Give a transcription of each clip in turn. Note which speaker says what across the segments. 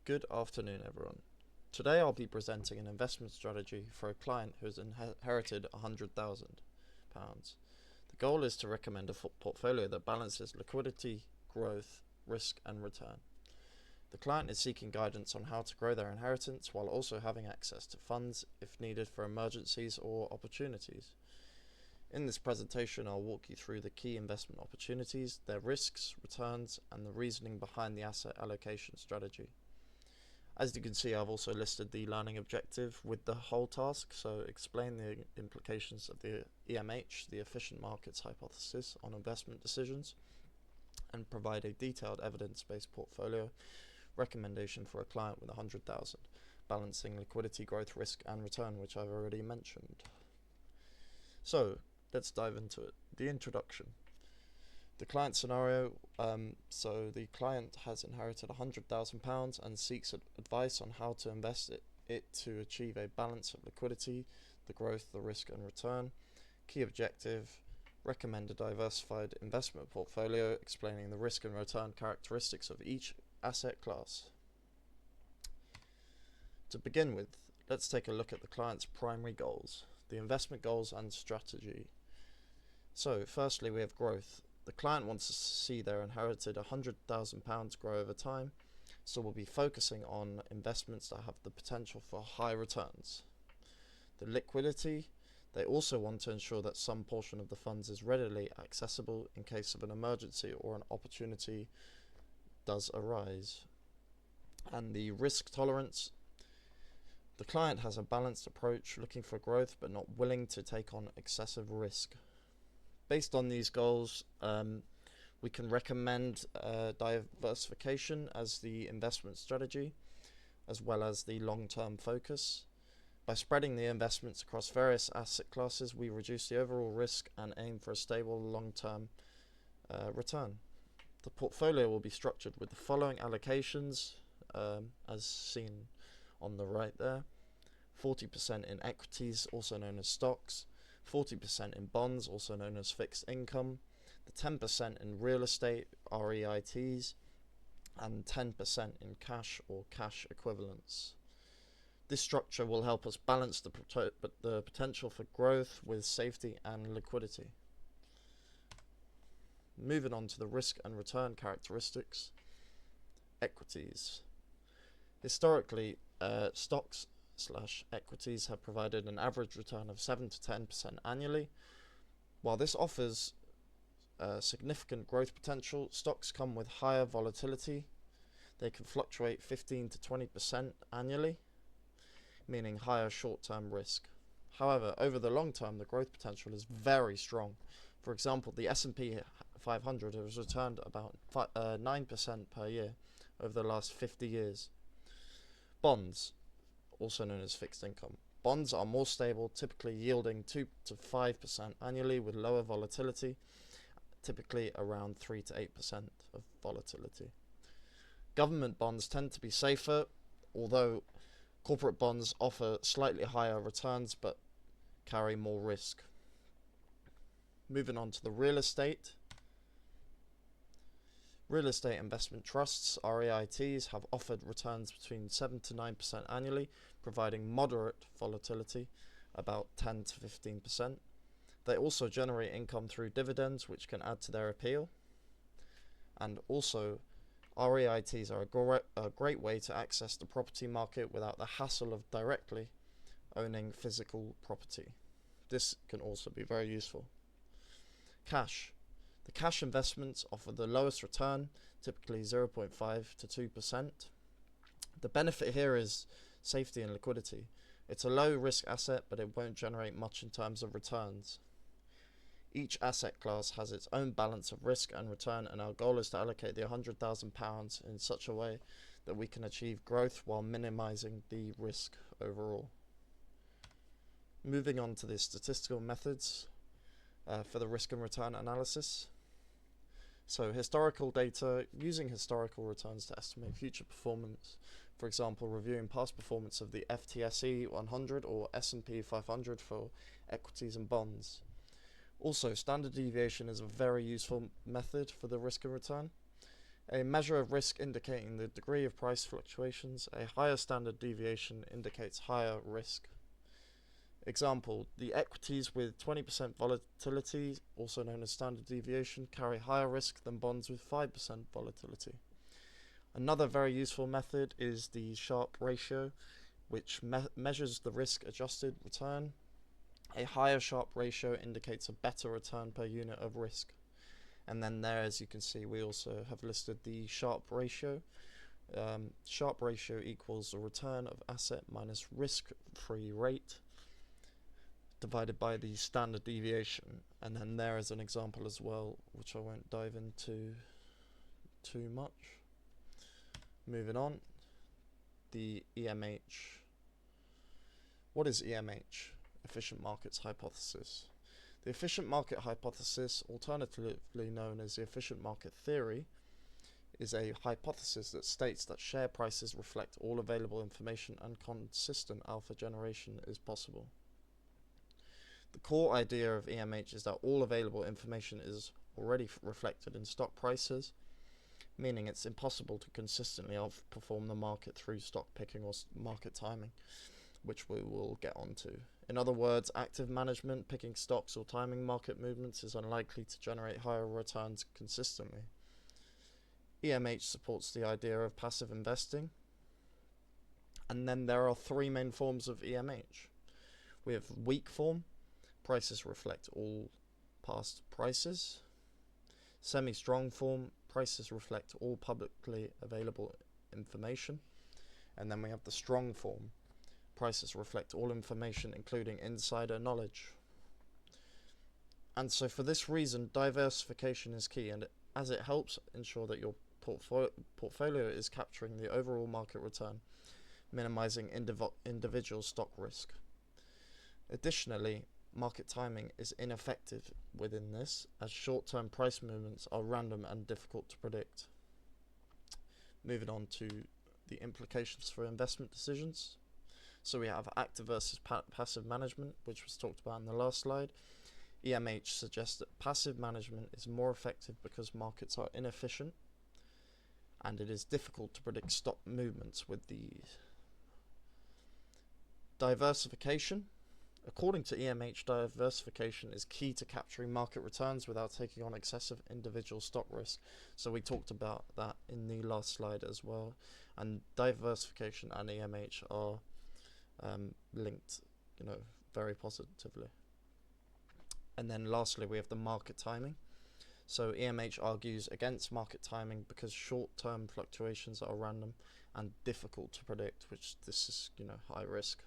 Speaker 1: Good afternoon, everyone. Today I'll be presenting an investment strategy for a client who has inherited £100,000. The goal is to recommend a portfolio that balances liquidity, growth, risk, and return. The client is seeking guidance on how to grow their inheritance while also having access to funds if needed for emergencies or opportunities. In this presentation, I'll walk you through the key investment opportunities, their risks, returns, and the reasoning behind the asset allocation strategy. As you can see, I've also listed the learning objective with the whole task, so explain the implications of the EMH, the efficient markets hypothesis, on investment decisions, and provide a detailed evidence-based portfolio recommendation for a client with 100,000, balancing liquidity, growth, risk, and return, which I've already mentioned. So, let's dive into it. The introduction. The client scenario, so the client has inherited £100,000 and seeks advice on how to invest it to achieve a balance of liquidity, the growth, the risk and return. Key objective, recommend a diversified investment portfolio explaining the risk and return characteristics of each asset class. To begin with, let's take a look at the client's primary goals, the investment goals and strategy. So, firstly, we have growth. The client wants to see their inherited £100,000 grow over time, so we'll be focusing on investments that have the potential for high returns. The liquidity, they also want to ensure that some portion of the funds is readily accessible in case of an emergency or an opportunity does arise. And the risk tolerance, the client has a balanced approach, looking for growth but not willing to take on excessive risk. Based on these goals, we can recommend diversification as the investment strategy, as well as the long-term focus. By spreading the investments across various asset classes, we reduce the overall risk and aim for a stable long-term return. The portfolio will be structured with the following allocations, as seen on the right there. 40% in equities, also known as stocks, 40% in bonds, also known as fixed income, the 10% in real estate, REITs, and 10% in cash or cash equivalents. This structure will help us balance the potential for growth with safety and liquidity. Moving on to the risk and return characteristics. Equities. Historically, stocks/equities have provided an average return of 7 to 10% annually. While this offers significant growth potential, stocks come with higher volatility. They can fluctuate 15 to 20% annually, meaning higher short-term risk. However, over the long term, the growth potential is very strong. For example, the S&P 500 has returned about 9% per year over the last 50 years. Bonds, also known as fixed income. Bonds are more stable, typically yielding 2 to 5% annually with lower volatility, typically around 3 to 8% of volatility. Government bonds tend to be safer, although corporate bonds offer slightly higher returns but carry more risk. Moving on to the real estate. Real estate investment trusts, REITs, have offered returns between 7 to 9% annually, providing moderate volatility, about 10 to 15%. They also generate income through dividends, which can add to their appeal. And also, REITs are a great way to access the property market without the hassle of directly owning physical property. This can also be very useful. Cash. The cash investments offer the lowest return, typically 0.5 to 2%. The benefit here is safety and liquidity. It's a low risk asset, but it won't generate much in terms of returns. Each asset class has its own balance of risk and return, and our goal is to allocate the £100,000 in such a way that we can achieve growth while minimizing the risk overall. Moving on to the statistical methods for the risk and return analysis. So historical data, using historical returns to estimate future performance, for example reviewing past performance of the FTSE 100 or S&P 500 for equities and bonds. Also, standard deviation is a very useful method for the risk and return. A measure of risk indicating the degree of price fluctuations. A higher standard deviation indicates higher risk. Example, the equities with 20% volatility, also known as standard deviation, carry higher risk than bonds with 5% volatility. Another very useful method is the Sharpe ratio, which measures the risk-adjusted return. A higher Sharpe ratio indicates a better return per unit of risk. And then there, as you can see, we also have listed the Sharpe ratio. Sharpe ratio equals the return of asset minus risk-free rate divided by the standard deviation. And then there is an example as well, which I won't dive into too much. Moving on, the EMH. What is EMH? Efficient Markets Hypothesis. The efficient market hypothesis, alternatively known as the efficient market theory, is a hypothesis that states that share prices reflect all available information and consistent alpha generation is possible. The core idea of EMH is that all available information is already reflected in stock prices, meaning it's impossible to consistently outperform the market through stock picking or market timing, which we will get onto. In other words, active management, picking stocks or timing market movements is unlikely to generate higher returns consistently. EMH supports the idea of passive investing. And then there are three main forms of EMH. We have weak form, prices reflect all past prices. Semi-strong form, prices reflect all publicly available information. And then we have the strong form, prices reflect all information including insider knowledge. And so for this reason, diversification is key, and as it helps ensure that your portfolio is capturing the overall market return, minimizing individual stock risk. Additionally, market timing is ineffective within this, as short-term price movements are random and difficult to predict. Moving on to the implications for investment decisions. So we have active versus passive management, which was talked about in the last slide. EMH suggests that passive management is more effective because markets are inefficient and it is difficult to predict stock movements with the diversification. According to EMH, diversification is key to capturing market returns without taking on excessive individual stock risk. So we talked about that in the last slide as well. And diversification and EMH are linked, very positively. And then lastly, we have the market timing. So EMH argues against market timing because short-term fluctuations are random and difficult to predict, which this is, high risk.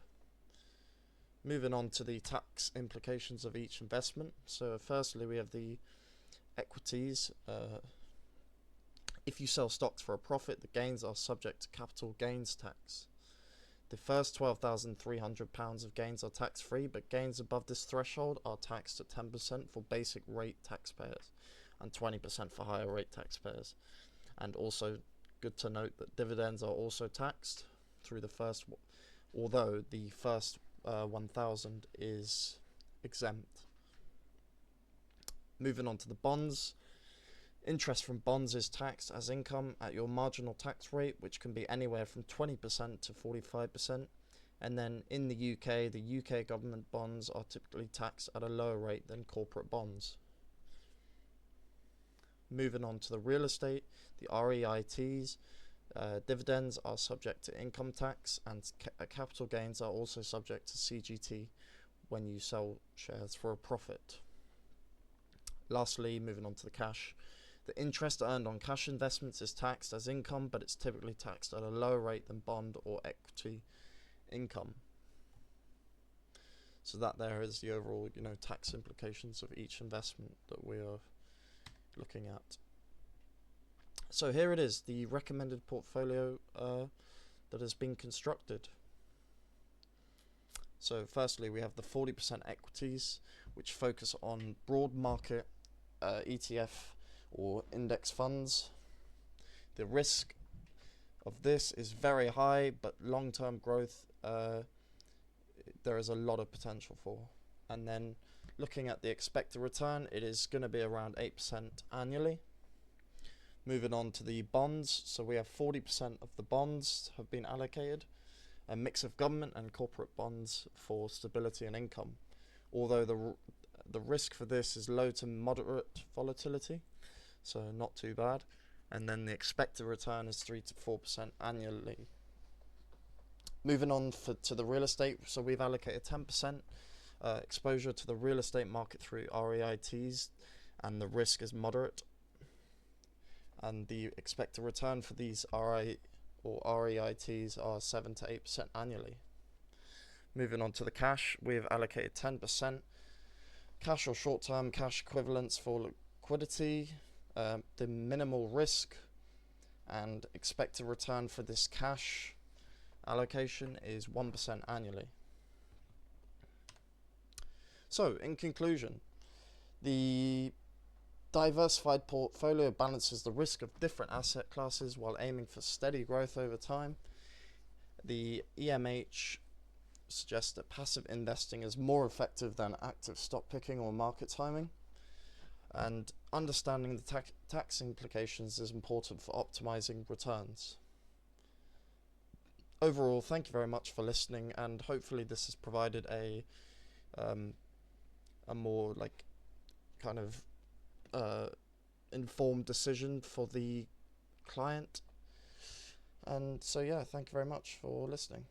Speaker 1: Moving on to the tax implications of each investment. So firstly, we have the equities. If you sell stocks for a profit, the gains are subject to capital gains tax. The first £12,300 of gains are tax-free, but gains above this threshold are taxed at 10% for basic rate taxpayers and 20% for higher rate taxpayers. And also good to note that dividends are also taxed through the first, although the first 1,000 is exempt. Moving on to the bonds. Interest from bonds is taxed as income at your marginal tax rate, which can be anywhere from 20% to 45%. And then in the UK government bonds are typically taxed at a lower rate than corporate bonds. Moving on to the real estate, the REITs, dividends are subject to income tax, and capital gains are also subject to CGT when you sell shares for a profit. Lastly, moving on to the cash. The interest earned on cash investments is taxed as income, but it's typically taxed at a lower rate than bond or equity income. So that there is the overall, tax implications of each investment that we are looking at. So here it is, the recommended portfolio that has been constructed. So firstly, we have the 40% equities, which focus on broad market ETF or index funds. The risk of this is very high, but long-term growth there is a lot of potential for. And then looking at the expected return, it is going to be around 8% annually. Moving on to the bonds, so we have 40% of the bonds have been allocated, a mix of government and corporate bonds for stability and income. Although the risk for this is low to moderate volatility, so not too bad. And then the expected return is 3 to 4% annually. Moving on to the real estate, so we've allocated 10% exposure to the real estate market through REITs, and the risk is moderate. And the expected return for these REITs are 7 to 8% annually. Moving on to the cash, we've allocated 10% cash or short-term cash equivalents for liquidity, the minimal risk, and expected return for this cash allocation is 1% annually. So, in conclusion, the diversified portfolio balances the risk of different asset classes while aiming for steady growth over time. The EMH suggests that passive investing is more effective than active stock picking or market timing, and understanding the tax implications is important for optimizing returns. Overall, thank you very much for listening, and hopefully this has provided a more kind of informed decision for the client. And so yeah, thank you very much for listening.